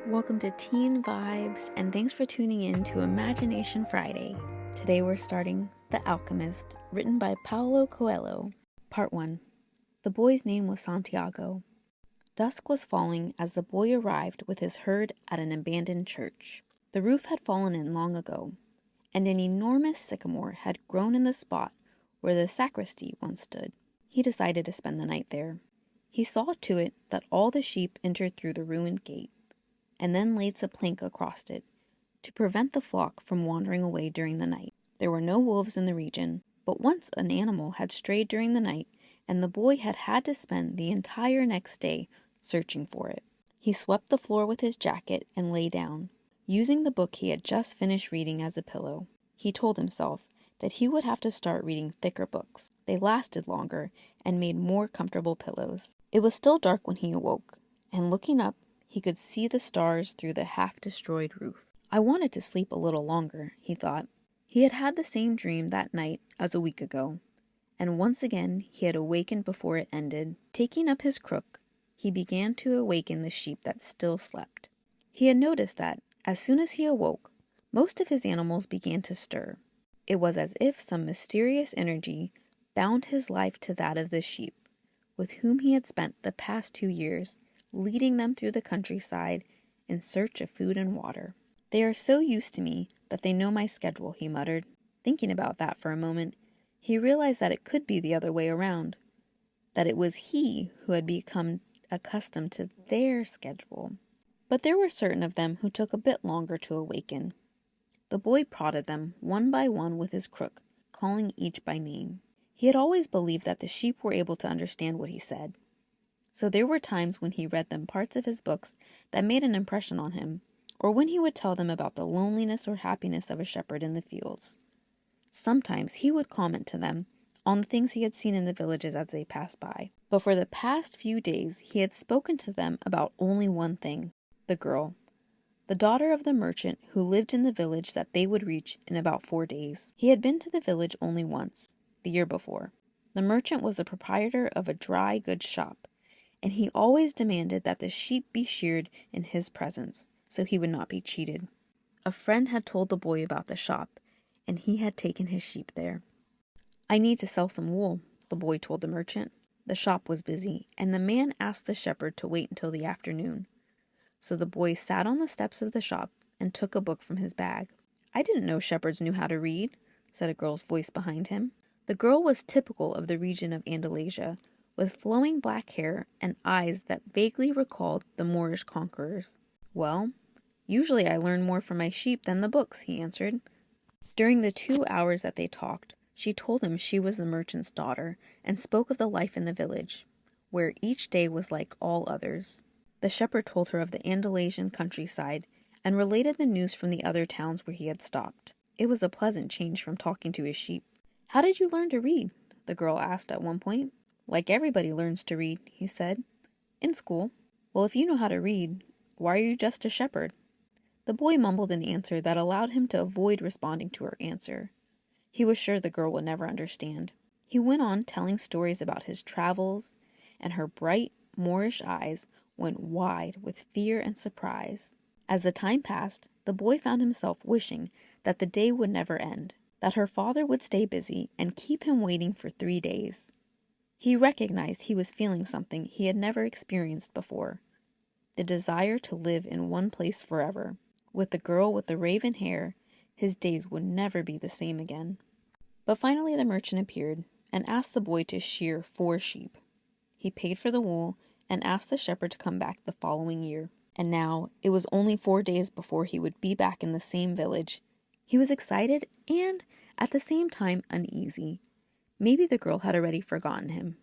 Welcome to Teen Vibes, and thanks for tuning in to Imagination Friday. Today we're starting The Alchemist, written by Paulo Coelho. Part 1. The boy's name was Santiago. Dusk was falling as the boy arrived with his herd at an abandoned church. The roof had fallen in long ago, and an enormous sycamore had grown in the spot where the sacristy once stood. He decided to spend the night there. He saw to it that all the sheep entered through the ruined gate, and then laid a plank across it, to prevent the flock from wandering away during the night. There were no wolves in the region, but once an animal had strayed during the night, and the boy had had to spend the entire next day searching for it. He swept the floor with his jacket and lay down, using the book he had just finished reading as a pillow. He told himself that he would have to start reading thicker books. They lasted longer and made more comfortable pillows. It was still dark when he awoke, and looking up, he could see the stars through the half-destroyed roof. I wanted to sleep a little longer, he thought. He had had the same dream that night as a week ago, and once again he had awakened before it ended. Taking up his crook, he began to awaken the sheep that still slept. He had noticed that, as soon as he awoke, most of his animals began to stir. It was as if some mysterious energy bound his life to that of the sheep, with whom he had spent the past 2 years, leading them through the countryside in search of food and water. They are so used to me that they know my schedule, he muttered. Thinking about that for a moment, he realized that it could be the other way around, that it was he who had become accustomed to their schedule. But there were certain of them who took a bit longer to awaken. The boy prodded them one by one with his crook, calling each by name. He had always believed that the sheep were able to understand what he said. So there were times when he read them parts of his books that made an impression on him, or when he would tell them about the loneliness or happiness of a shepherd in the fields. Sometimes he would comment to them on the things he had seen in the villages as they passed by. But for the past few days he had spoken to them about only one thing, the girl, the daughter of the merchant who lived in the village that they would reach in about 4 days. He had been to the village only once, the year before. The merchant was the proprietor of a dry goods shop, and he always demanded that the sheep be sheared in his presence, so he would not be cheated. A friend had told the boy about the shop, and he had taken his sheep there. I need to sell some wool, the boy told the merchant. The shop was busy, and the man asked the shepherd to wait until the afternoon. So the boy sat on the steps of the shop and took a book from his bag. I didn't know shepherds knew how to read, said a girl's voice behind him. The girl was typical of the region of Andalusia, with flowing black hair and eyes that vaguely recalled the Moorish conquerors. Well, usually I learn more from my sheep than the books, he answered. During the 2 hours that they talked, she told him she was the merchant's daughter and spoke of the life in the village, where each day was like all others. The shepherd told her of the Andalusian countryside and related the news from the other towns where he had stopped. It was a pleasant change from talking to his sheep. How did you learn to read? The girl asked at one point. Like everybody learns to read, he said. In school. Well, if you know how to read, why are you just a shepherd? The boy mumbled an answer that allowed him to avoid responding to her answer. He was sure the girl would never understand. He went on telling stories about his travels, and her bright, Moorish eyes went wide with fear and surprise. As the time passed, the boy found himself wishing that the day would never end, that her father would stay busy and keep him waiting for 3 days. He recognized he was feeling something he had never experienced before, the desire to live in one place forever. With the girl with the raven hair, his days would never be the same again. But finally the merchant appeared and asked the boy to shear 4 sheep. He paid for the wool and asked the shepherd to come back the following year. And now it was only 4 days before he would be back in the same village. He was excited and, at the same time, uneasy. Maybe the girl had already forgotten him.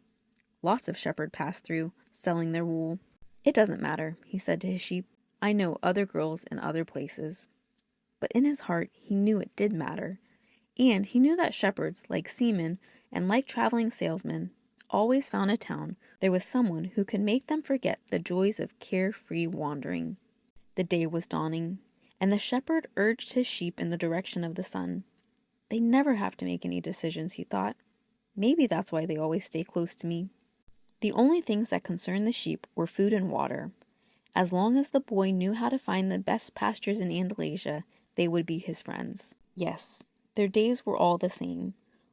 Lots of shepherds passed through, selling their wool. It doesn't matter, he said to his sheep. I know other girls in other places. But in his heart, he knew it did matter. And he knew that shepherds, like seamen and like traveling salesmen, always found a town there was someone who could make them forget the joys of carefree wandering. The day was dawning, and the shepherd urged his sheep in the direction of the sun. They never have to make any decisions, he thought. Maybe that's why they always stay close to me. The only things that concerned the sheep were food and water. As long as the boy knew how to find the best pastures in Andalusia, they would be his friends. Yes, their days were all the same,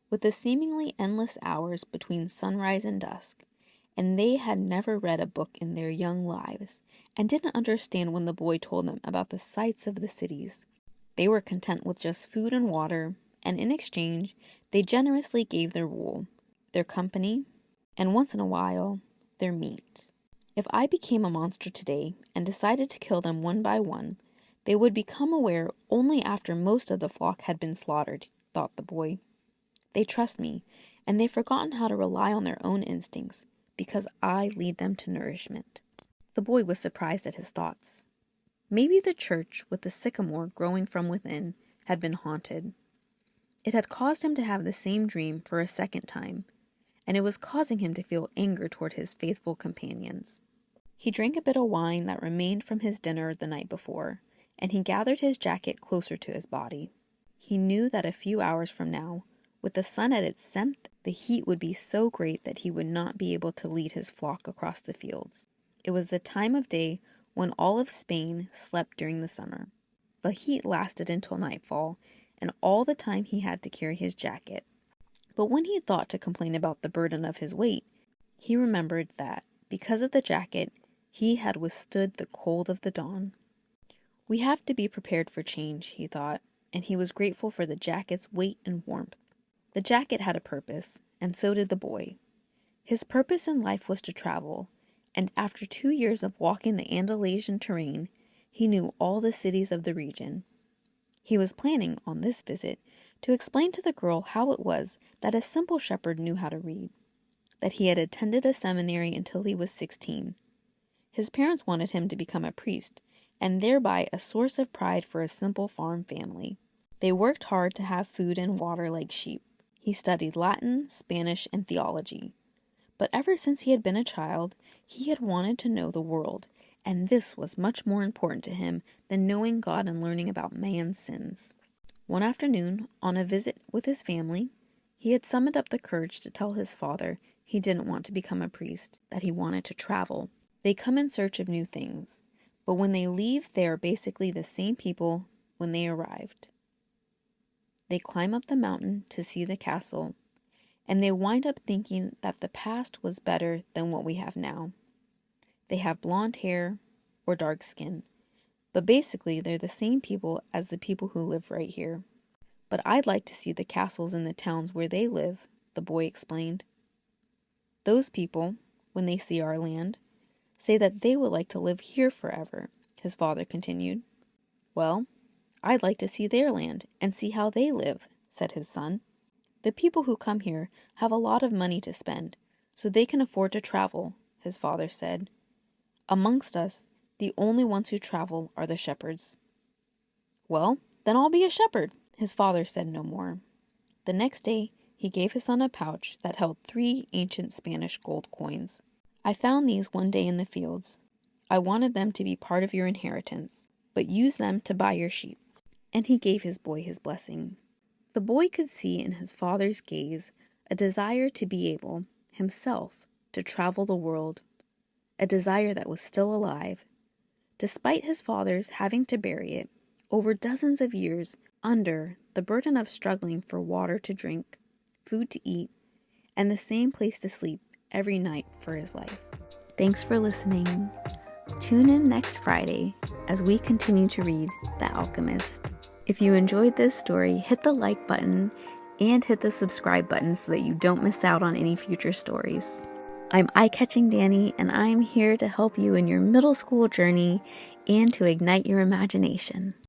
with the seemingly endless hours between sunrise and dusk, and they had never read a book in their young lives, and didn't understand when the boy told them about the sights of the cities. They were content with just food and water, and in exchange, they generously gave their wool, their company, and once in a while, their meat. If I became a monster today and decided to kill them one by one, they would become aware only after most of the flock had been slaughtered, thought the boy. They trust me, and they've forgotten how to rely on their own instincts, because I lead them to nourishment. The boy was surprised at his thoughts. Maybe the church, with the sycamore growing from within, had been haunted. It had caused him to have the same dream for a second time, and it was causing him to feel anger toward his faithful companions. He drank a bit of wine that remained from his dinner the night before, and he gathered his jacket closer to his body. He knew that a few hours from now, with the sun at its zenith, the heat would be so great that he would not be able to lead his flock across the fields. It was the time of day when all of Spain slept during the summer. The heat lasted until nightfall, and all the time he had to carry his jacket. But when he thought to complain about the burden of his weight, he remembered that, because of the jacket, he had withstood the cold of the dawn. We have to be prepared for change, he thought, and he was grateful for the jacket's weight and warmth. The jacket had a purpose, and so did the boy. His purpose in life was to travel, and after 2 years of walking the Andalusian terrain, he knew all the cities of the region. He was planning, on this visit, to explain to the girl how it was that a simple shepherd knew how to read, that he had attended a seminary until he was 16. His parents wanted him to become a priest, and thereby a source of pride for a simple farm family. They worked hard to have food and water like sheep. He studied Latin, Spanish, and theology. But ever since he had been a child, he had wanted to know the world, and this was much more important to him than knowing God and learning about man's sins. One afternoon, on a visit with his family, he had summoned up the courage to tell his father he didn't want to become a priest, that he wanted to travel. They come in search of new things, but when they leave, they are basically the same people when they arrived. They climb up the mountain to see the castle, and they wind up thinking that the past was better than what we have now. They have blonde hair or dark skin, but basically they're the same people as the people who live right here. But I'd like to see the castles in the towns where they live, the boy explained. Those people, when they see our land, say that they would like to live here forever, his father continued. Well, I'd like to see their land and see how they live, said his son. The people who come here have a lot of money to spend, so they can afford to travel, his father said. Amongst us, the only ones who travel are the shepherds. Well, then I'll be a shepherd, his father said no more. The next day, he gave his son a pouch that held 3 ancient Spanish gold coins. I found these one day in the fields. I wanted them to be part of your inheritance, but use them to buy your sheep. And he gave his boy his blessing. The boy could see in his father's gaze a desire to be able, himself, to travel the world, a desire that was still alive, despite his father's having to bury it, over dozens of years, under the burden of struggling for water to drink, food to eat, and the same place to sleep every night for his life. Thanks for listening. Tune in next Friday as we continue to read The Alchemist. If you enjoyed this story, hit the like button and hit the subscribe button so that you don't miss out on any future stories. I'm Eyecatching Dani, and I'm here to help you in your middle school journey and to ignite your imagination.